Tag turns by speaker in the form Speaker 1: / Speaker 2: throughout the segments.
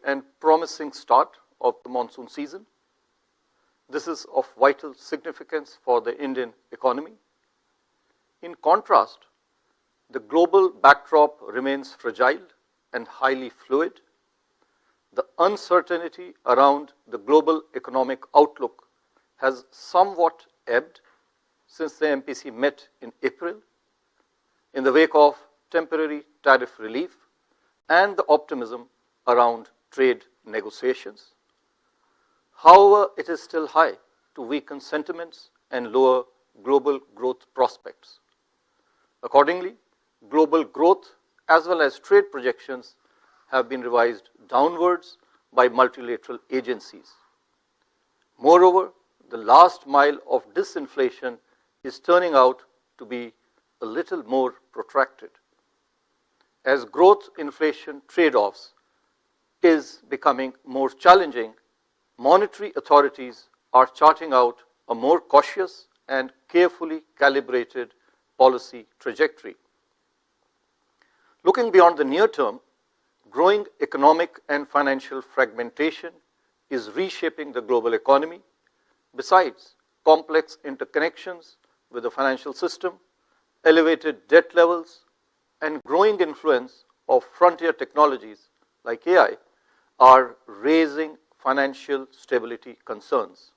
Speaker 1: and promising start of the monsoon season. This is of vital significance for the Indian economy. In contrast, the global backdrop remains fragile and highly fluid. The uncertainty around the global economic outlook has somewhat ebbed since the MPC met in April in the wake of temporary tariff relief and the optimism around trade negotiations. However, it is still high to weaken sentiments and lower global growth prospects. Accordingly, global growth as well as trade projections have been revised downwards by multilateral agencies. Moreover, the last mile of disinflation is turning out to be a little more protracted. As growth-inflation trade-offs is becoming more challenging, monetary authorities are charting out a more cautious and carefully calibrated policy trajectory. Looking beyond the near term, growing economic and financial fragmentation is reshaping the global economy. Besides complex interconnections with the financial system, elevated debt levels, and growing influence of frontier technologies like AI are raising financial stability concerns.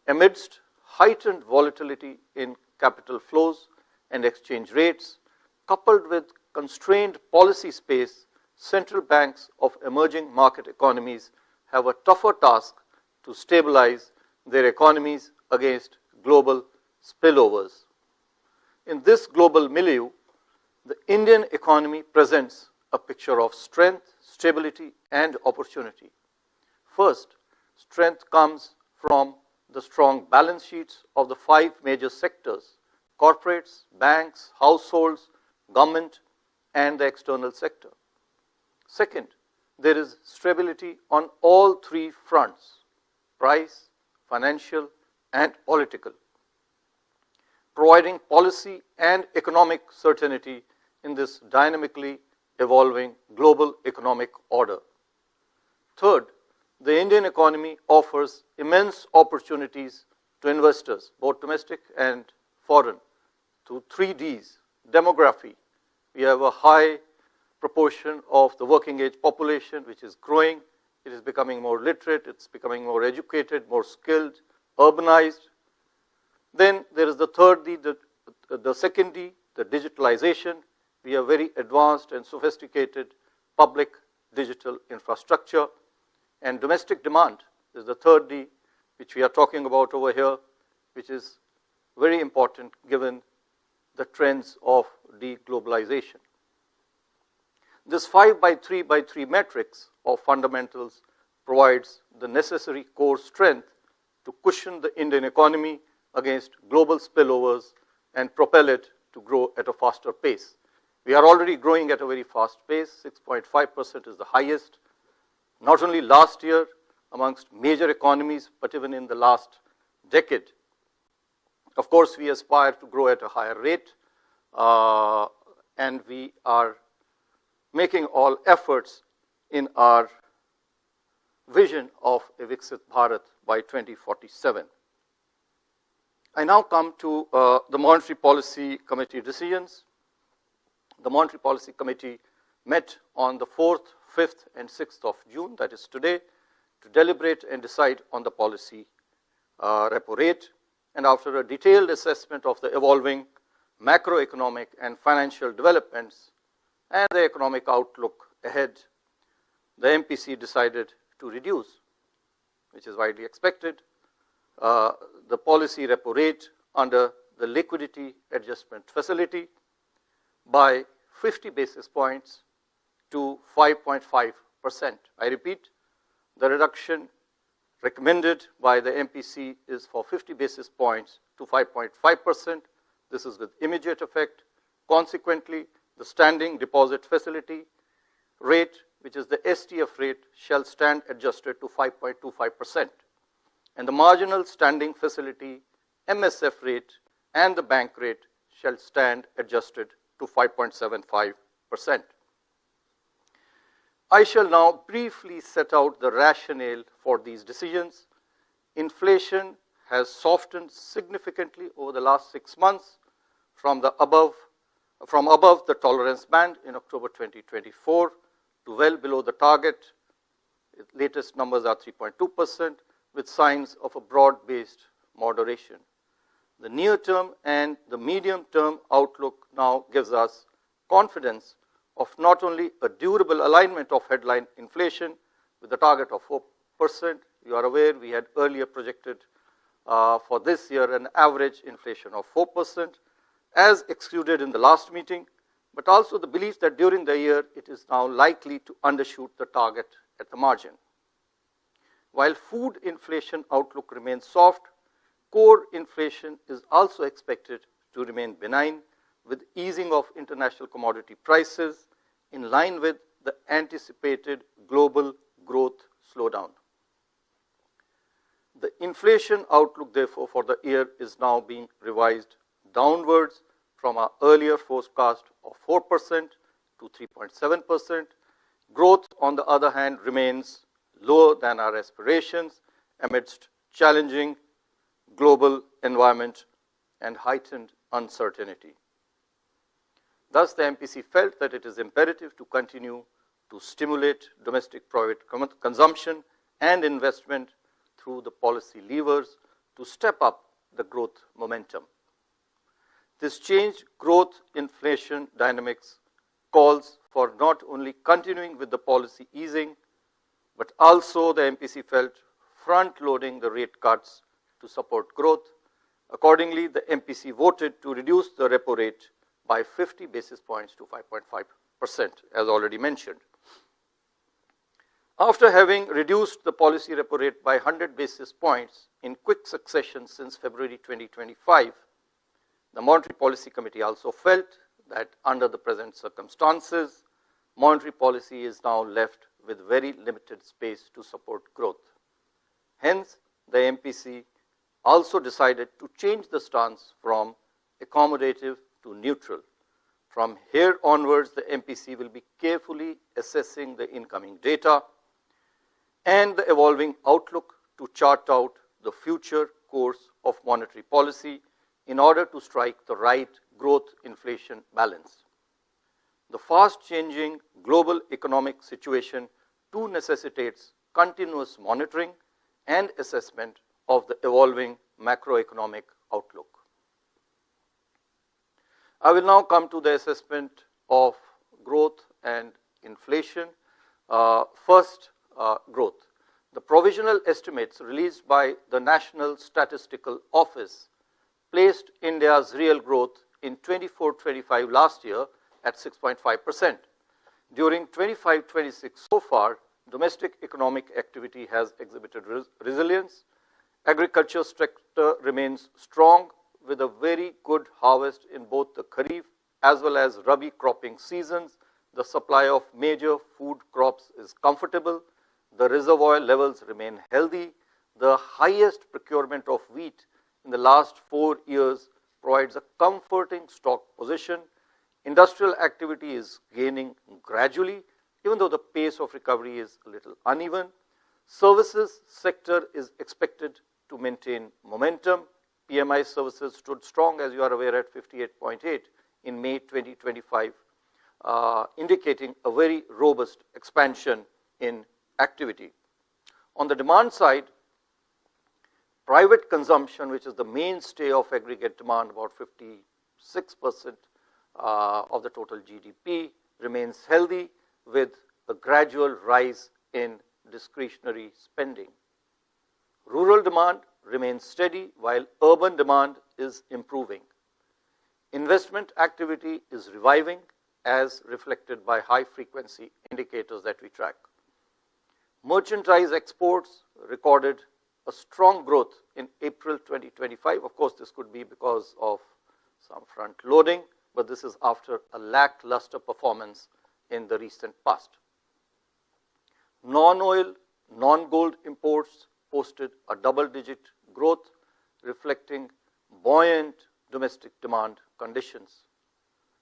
Speaker 1: Amidst heightened volatility in capital flows and exchange rates, coupled with constrained policy space, central banks of emerging market economies have a tougher task to stabilize their economies against global spillovers. In this global milieu, the Indian economy presents a picture of strength, stability, and opportunity. First, strength comes from the strong balance sheets of the 5 major sectors: corporates, banks, households, government, and the external sector. Second, there is stability on all 3 fronts: price, financial, and political, providing policy and economic certainty in this dynamically evolving global economic order. Third, the Indian economy offers immense opportunities to investors, both domestic and foreign, through 3 Ds: demography. We have a high proportion of the working age population which is growing. It is becoming more literate, it's becoming more educated, more skilled, urbanized. Then there is the third D, the second D, the digitalization. We have very advanced and sophisticated public digital infrastructure. And domestic demand is the third D, which we are talking about over here, which is very important given the trends of deglobalization. This 5x3x3 matrix of fundamentals provides the necessary core strength to cushion the Indian economy against global spillovers and propel it to grow at a faster pace. We are already growing at a very fast pace. 6.5% is the highest, not only last year amongst major economies, but even in the last decade. Of course, we aspire to grow at a higher rate, and we are making all efforts in our vision of a Viksit Bharat by 2047. I now come to the Monetary Policy Committee decisions. The Monetary Policy Committee met on the 4th, 5th, and 6th of June, that is today, to deliberate and decide on the policy repo rate. And after a detailed assessment of the evolving macroeconomic and financial developments and the economic outlook ahead, the MPC decided to reduce, which is widely expected, the policy repo rate under the liquidity adjustment facility by 50 basis points to 5.5%. I repeat, the reduction recommended by the MPC is for 50 basis points to 5.5%. This is with immediate effect. Consequently, the standing deposit facility rate, which is the STF rate, shall stand adjusted to 5.25%. And the marginal standing facility MSF rate and the bank rate shall stand adjusted to 5.75%. I shall now briefly set out the rationale for these decisions. Inflation has softened significantly over the last 6 months from above the tolerance band in October 2024 to well below the target. Latest numbers are 3.2%, with signs of a broad-based moderation. The near-term and the medium-term outlook now gives us confidence of not only a durable alignment of headline inflation with the target of 4%. You are aware we had earlier projected for this year an average inflation of 4%, as excluded in the last meeting, but also the belief that during the year it is now likely to undershoot the target at the margin. While food inflation outlook remains soft, core inflation is also expected to remain benign, with easing of international commodity prices in line with the anticipated global growth slowdown. The inflation outlook, therefore, for the year is now being revised downwards from our earlier forecast of 4% to 3.7%. Growth, on the other hand, remains lower than our aspirations amidst challenging global environment and heightened uncertainty. Thus, the MPC felt that it is imperative to continue to stimulate domestic private consumption and investment through the policy levers to step up the growth momentum. This changed growth inflation dynamics calls for not only continuing with the policy easing, but also the MPC felt front-loading the rate cuts to support growth. Accordingly, the MPC voted to reduce the repo rate by 50 basis points to 5.5%, as already mentioned. After having reduced the policy repo rate by 100 basis points in quick succession since February 2025, the Monetary Policy Committee also felt that under the present circumstances, monetary policy is now left with very limited space to support growth. Hence, the MPC also decided to change the stance from accommodative to neutral. From here onwards, the MPC will be carefully assessing the incoming data and the evolving outlook to chart out the future course of monetary policy in order to strike the right growth-inflation balance. The fast-changing global economic situation too necessitates continuous monitoring and assessment of the evolving macroeconomic outlook. I will now come to the assessment of growth and inflation. First, growth. The provisional estimates released by the National Statistical Office placed India's real growth in 24-25 last year at 6.5%. During 25-26 so far, domestic economic activity has exhibited resilience. Agriculture sector remains strong with a very good harvest in both the Kharif as well as Rabi cropping seasons. The supply of major food crops is comfortable. The reservoir levels remain healthy. The highest procurement of wheat in the last 4 years provides a comforting stock position. Industrial activity is gaining gradually, even though the pace of recovery is a little uneven. Services sector is expected to maintain momentum. PMI services stood strong, as you are aware, at 58.8 in May 2025, indicating a very robust expansion in activity. On the demand side, private consumption, which is the mainstay of aggregate demand, about 56% of the total GDP, remains healthy with a gradual rise in discretionary spending. Rural demand remains steady while urban demand is improving. Investment activity is reviving as reflected by high frequency indicators that we track. Merchandise exports recorded a strong growth in April 2025. Of course, this could be because of some front loading, but this is after a lackluster performance in the recent past. Non-oil, non-gold imports posted a double-digit growth, reflecting buoyant domestic demand conditions.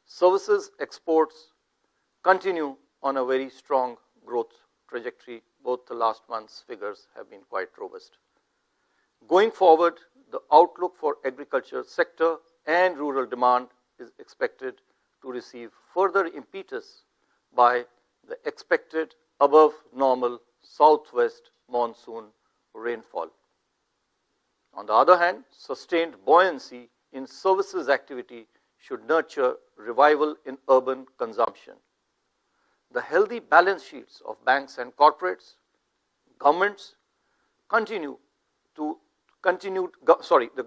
Speaker 1: Services exports continue on a very strong growth trajectory. Both the last month's figures have been quite robust. Going forward, the outlook for agriculture sector and rural demand is expected to receive further impetus by the expected above normal southwest monsoon rainfall. On the other hand, sustained buoyancy in services activity should nurture revival in urban consumption. The healthy balance sheets of banks and corporates, governments the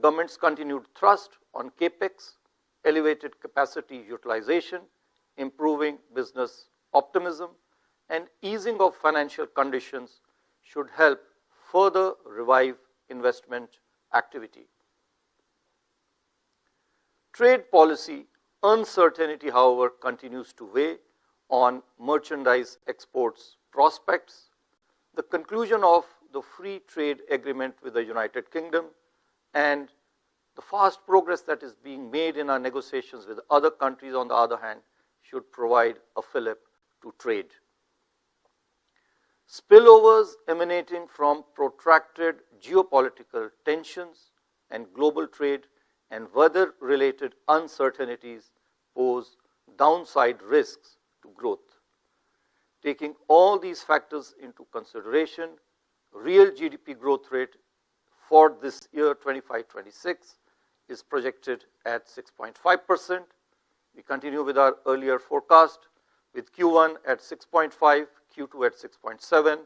Speaker 1: government's continued thrust on capex, elevated capacity utilization, improving business optimism, and easing of financial conditions should help further revive investment activity. Trade policy uncertainty, however, continues to weigh on merchandise exports prospects. The conclusion of the free trade agreement with the United Kingdom and the fast progress that is being made in our negotiations with other countries, on the other hand, should provide a fillip to trade. Spillovers emanating from protracted geopolitical tensions and global trade and weather-related uncertainties pose downside risks to growth. Taking all these factors into consideration, real GDP growth rate for this year 25-26 is projected at 6.5%. We continue with our earlier forecast with Q1 at 6.5, Q2 at 6.7,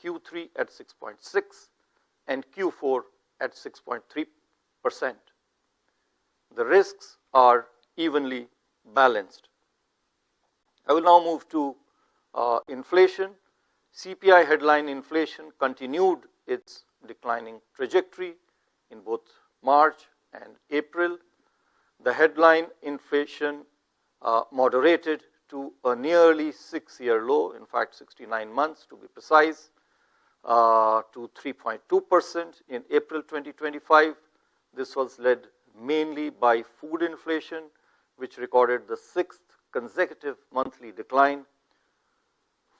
Speaker 1: Q3 at 6.6, and Q4 at 6.3%. The risks are evenly balanced. I will now move to inflation. CPI headline inflation continued its declining trajectory in both March and April. The headline inflation moderated to a nearly 6-year low, in fact 69 months to be precise, to 3.2% in April 2025. This was led mainly by food inflation, which recorded the 6th consecutive monthly decline.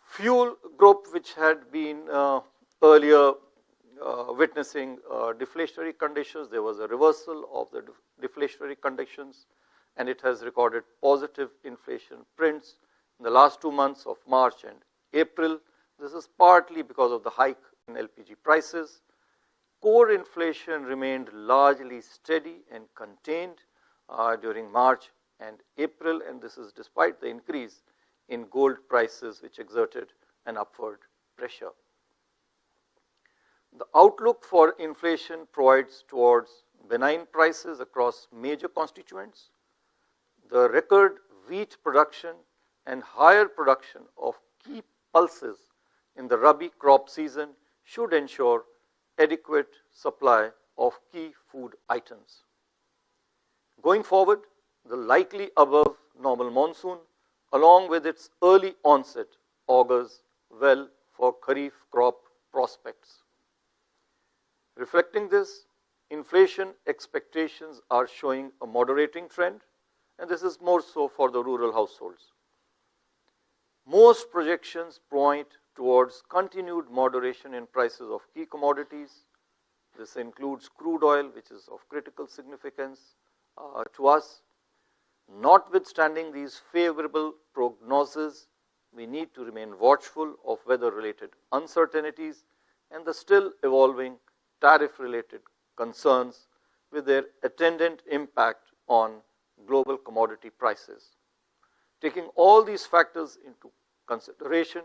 Speaker 1: Fuel group, which had been earlier witnessing deflationary conditions, there was a reversal of the deflationary conditions, and it has recorded positive inflation prints in the last 2 months of March and April. This is partly because of the hike in LPG prices. Core inflation remained largely steady and contained during March and April, and this is despite the increase in gold prices, which exerted an upward pressure. The outlook for inflation provides towards benign prices across major constituents. The record wheat production and higher production of key pulses in the Rabi crop season should ensure adequate supply of key food items. Going forward, the likely above normal monsoon, along with its early onset, augurs well for Kharif crop prospects. Reflecting this, inflation expectations are showing a moderating trend, and this is more so for the rural households. Most projections point towards continued moderation in prices of key commodities. This includes crude oil, which is of critical significance to us. Notwithstanding these favorable prognoses, we need to remain watchful of weather-related uncertainties and the still evolving tariff-related concerns with their attendant impact on global commodity prices. Taking all these factors into consideration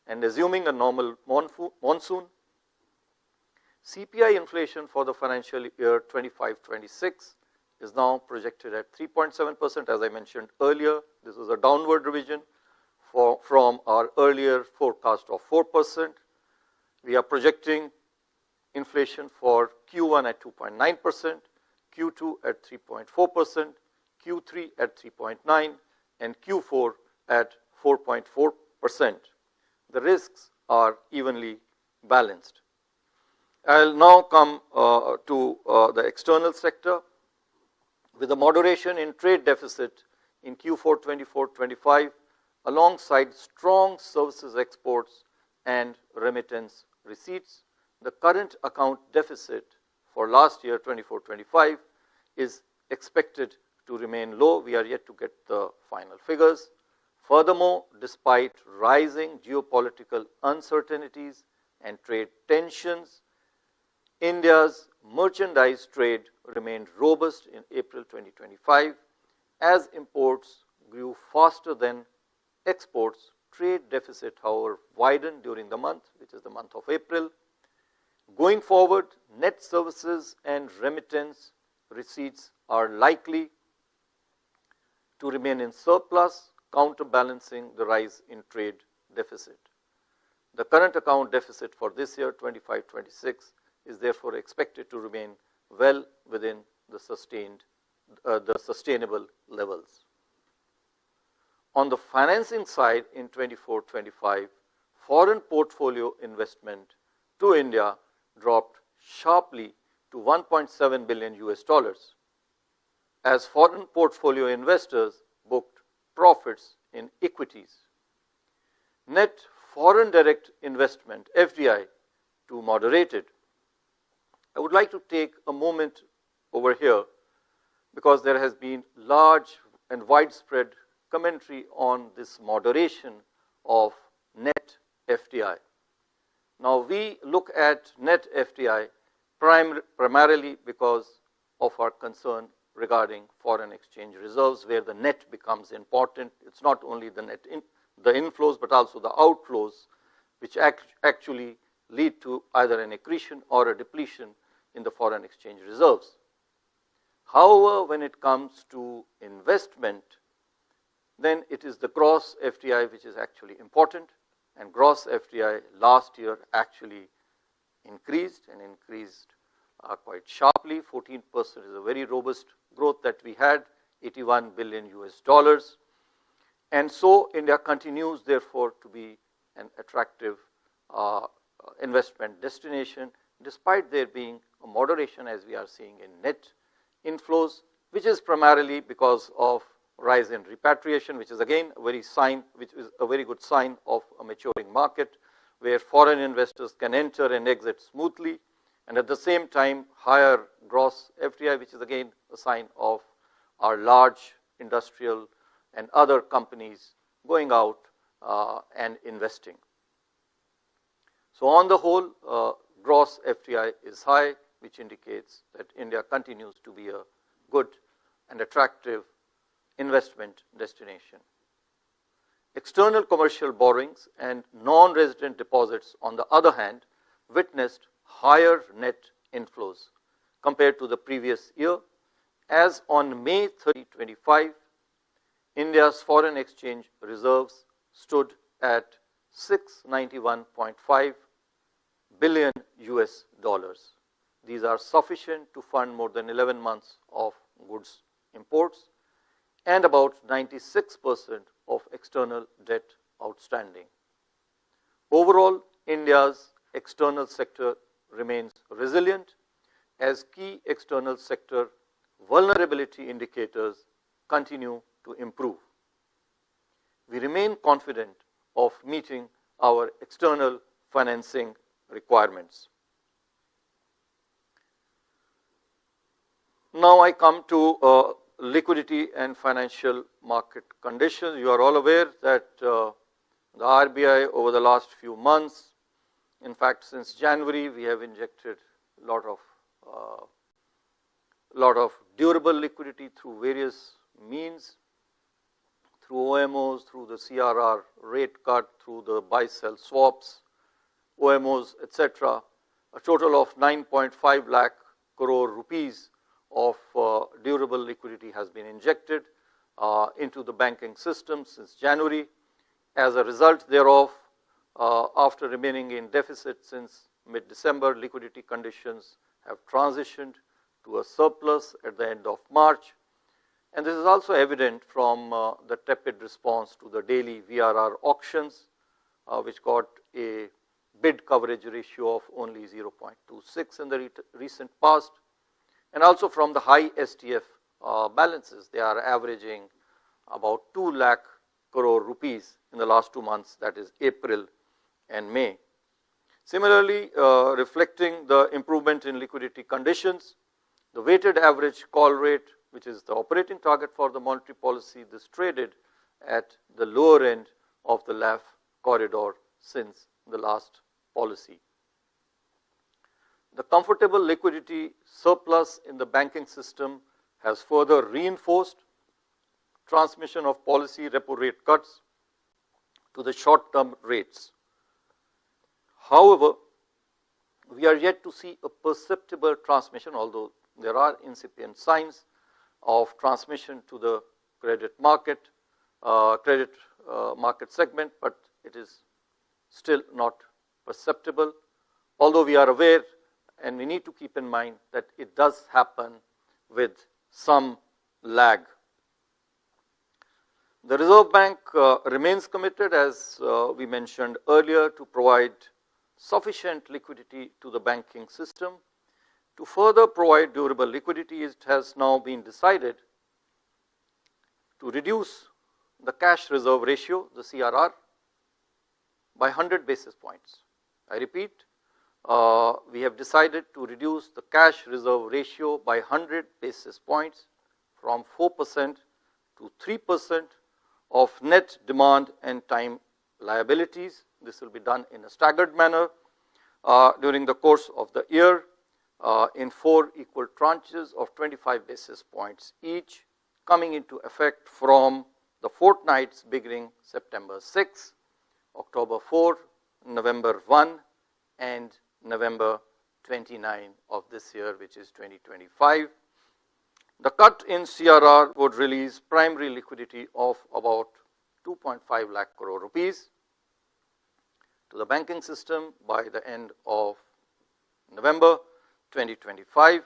Speaker 1: and assuming a normal monsoon, CPI inflation for the financial year 25-26 is now projected at 3.7%. As I mentioned earlier, this is a downward revision from our earlier forecast of 4%. We are projecting inflation for Q1 at 2.9%, Q2 at 3.4%, Q3 at 3.9%, and Q4 at 4.4%. The risks are evenly balanced. I'll now come to the external sector. With a moderation in trade deficit in Q4 24-25, alongside strong services exports and remittance receipts. The current account deficit for last year 24-25 is expected to remain low. We are yet to get the final figures. Furthermore, despite rising geopolitical uncertainties and trade tensions, India's merchandise trade remained robust in April 2025. As imports grew faster than exports, trade deficit, however, widened during the month, which is the month of April. Going forward, net services and remittance receipts are likely to remain in surplus, counterbalancing the rise in trade deficit. The current account deficit for this year, 25-26, is therefore expected to remain well within the sustainable levels. On the financing side, in 24-25, foreign portfolio investment to India dropped sharply to $1.7 billion as foreign portfolio investors booked profits in equities. Net foreign direct investment, FDI, too moderated. I would like to take a moment over here because there has been large and widespread commentary on this moderation of net FDI. Now, we look at net FDI primarily because of our concern regarding foreign exchange reserves, where the net becomes important. It's not only the net the inflows, but also the outflows, which actually lead to either an accretion or a depletion in the foreign exchange reserves. However, when it comes to investment, then it is the gross FDI which is actually important, and gross FDI last year actually increased quite sharply. 14% is a very robust growth that we had, $81 billion. And so India continues therefore to be an attractive investment destination, despite there being a moderation, as we are seeing, in net inflows, which is primarily because of rise in repatriation, which is again which is a very good sign of a maturing market, where foreign investors can enter and exit smoothly, and at the same time higher gross FDI, which is again a sign of our large industrial and other companies going out and investing. So on the whole, gross FDI is high, which indicates that India continues to be a good and attractive investment destination. External commercial borrowings and non-resident deposits, on the other hand, witnessed higher net inflows compared to the previous year, as on May 30, 2025, India's foreign exchange reserves stood at $691.5 billion. These are sufficient to fund more than 11 months of goods imports and about 96% of external debt outstanding. Overall, India's external sector remains resilient as key external sector vulnerability indicators continue to improve. We remain confident of meeting our external financing requirements. Now I come to liquidity and financial market conditions. You are all aware that the RBI over the last few months, in fact since January, we have injected a lot of durable liquidity through various means, through OMOs, through the CRR rate cut, through the buy-sell swaps, OMOs, etc. A total of 9.5 lakh crore rupees of durable liquidity has been injected into the banking system since January. As a result thereof, after remaining in deficit since mid-December, liquidity conditions have transitioned to a surplus at the end of March. And this is also evident from the tepid response to the daily VRR auctions, which got a bid coverage ratio of only 0.26 in the recent past, and also from the high STF balances. They are averaging about 2 lakh crore rupees in the last 2 months, that is April and May. Similarly, reflecting the improvement in liquidity conditions, the weighted average call rate, which is the operating target for the monetary policy, this traded at the lower end of the LAF corridor since the last policy. The comfortable liquidity surplus in the banking system has further reinforced transmission of policy repo rate cuts to the short-term rates. However, we are yet to see a perceptible transmission, although there are incipient signs of transmission to the credit market segment, but it is still not perceptible. Although we are aware, and we need to keep in mind that it does happen with some lag. The Reserve Bank remains committed, as we mentioned earlier, to provide sufficient liquidity to the banking system. To further provide durable liquidity, it has now been decided to reduce the cash reserve ratio, the CRR, by 100 basis points. I repeat, we have decided to reduce the cash reserve ratio by 100 basis points from 4% to 3% of net demand and time liabilities. This will be done in a staggered manner during the course of the year in 4 equal tranches of 25 basis points each, coming into effect from the fortnights beginning September 6, October 4, November 1, and November 29 of this year, which is 2025. The cut in CRR would release primary liquidity of about 2.5 lakh crore rupees to the banking system by the end of November 2025.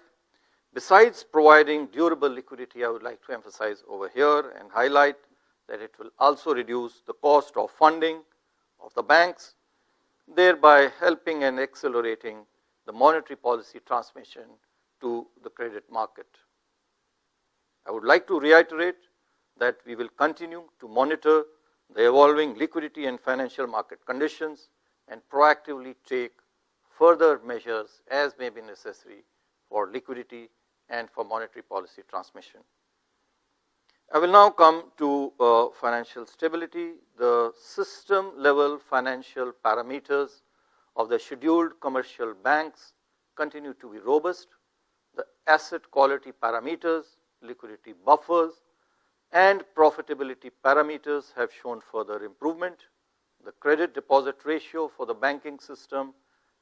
Speaker 1: Besides providing durable liquidity, I would like to emphasize over here and highlight that it will also reduce the cost of funding of the banks, thereby helping and accelerating the monetary policy transmission to the credit market. I would like to reiterate that we will continue to monitor the evolving liquidity and financial market conditions and proactively take further measures as may be necessary for liquidity and for monetary policy transmission. I will now come to financial stability. The system level financial parameters of the scheduled commercial banks continue to be robust. The asset quality parameters, liquidity buffers, and profitability parameters have shown further improvement. The credit deposit ratio for the banking system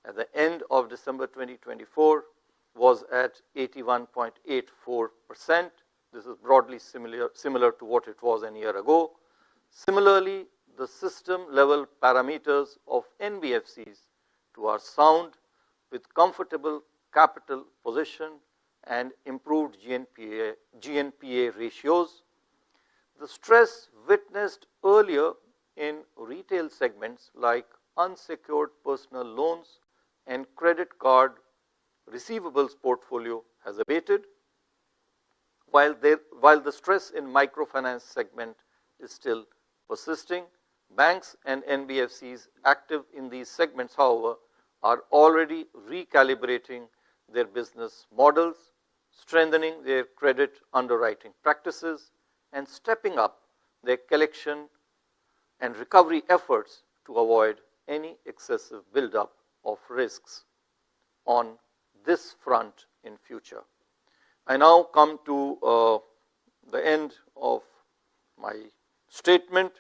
Speaker 1: at the end of December 2024 was at 81.84%. This is broadly similar to what it was a year ago. Similarly, the system level parameters of NBFCs too are sound with comfortable capital position and improved GNPA ratios. The stress witnessed earlier in retail segments like unsecured personal loans and credit card receivables portfolio has abated, while the stress in microfinance segment is still persisting. Banks and NBFCs active in these segments, however, are already recalibrating their business models, strengthening their credit underwriting practices, and stepping up their collection and recovery efforts to avoid any excessive buildup of risks on this front in future. I now come to the end of my statement.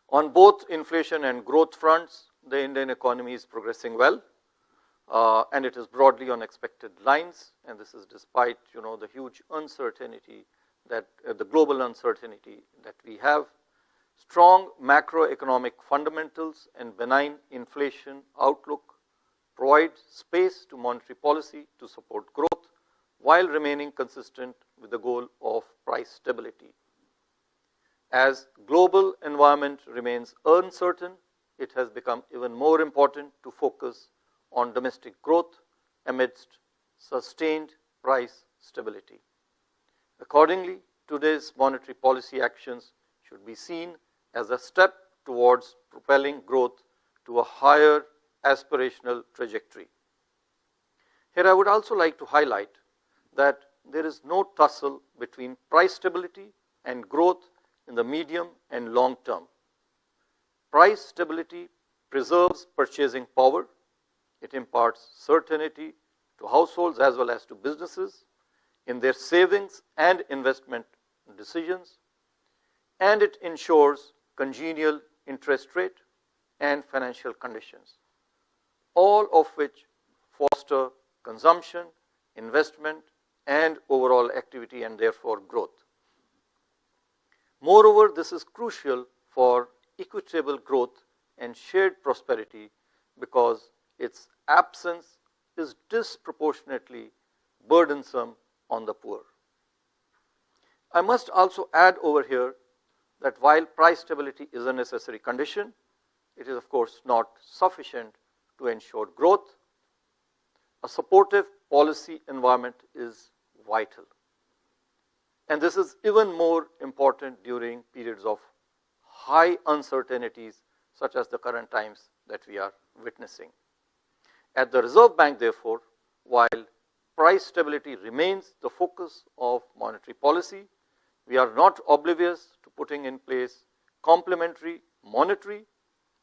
Speaker 1: On both inflation and growth fronts, the Indian economy is progressing well, and it is broadly on expected lines, and this is despite the huge uncertainty that the global uncertainty that we have. Strong macroeconomic fundamentals and benign inflation outlook provide space to monetary policy to support growth while remaining consistent with the goal of price stability. As global environment remains uncertain, it has become even more important to focus on domestic growth amidst sustained price stability. Accordingly, today's monetary policy actions should be seen as a step towards propelling growth to a higher aspirational trajectory. Here I would also like to highlight that there is no tussle between price stability and growth in the medium and long term. Price stability preserves purchasing power. It imparts certainty to households as well as to businesses in their savings and investment decisions, and it ensures congenial interest rate and financial conditions, all of which foster consumption, investment, and overall activity and therefore growth. Moreover, this is crucial for equitable growth and shared prosperity because its absence is disproportionately burdensome on the poor. I must also add over here that while price stability is a necessary condition, it is of course not sufficient to ensure growth. A supportive policy environment is vital. And this is even more important during periods of high uncertainties such as the current times that we are witnessing. At the Reserve Bank, therefore, while price stability remains the focus of monetary policy, we are not oblivious to putting in place complementary monetary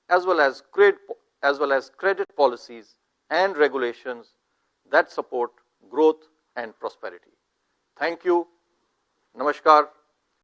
Speaker 1: as well as credit policies and regulations that support growth and prosperity. Thank you. Namaskar.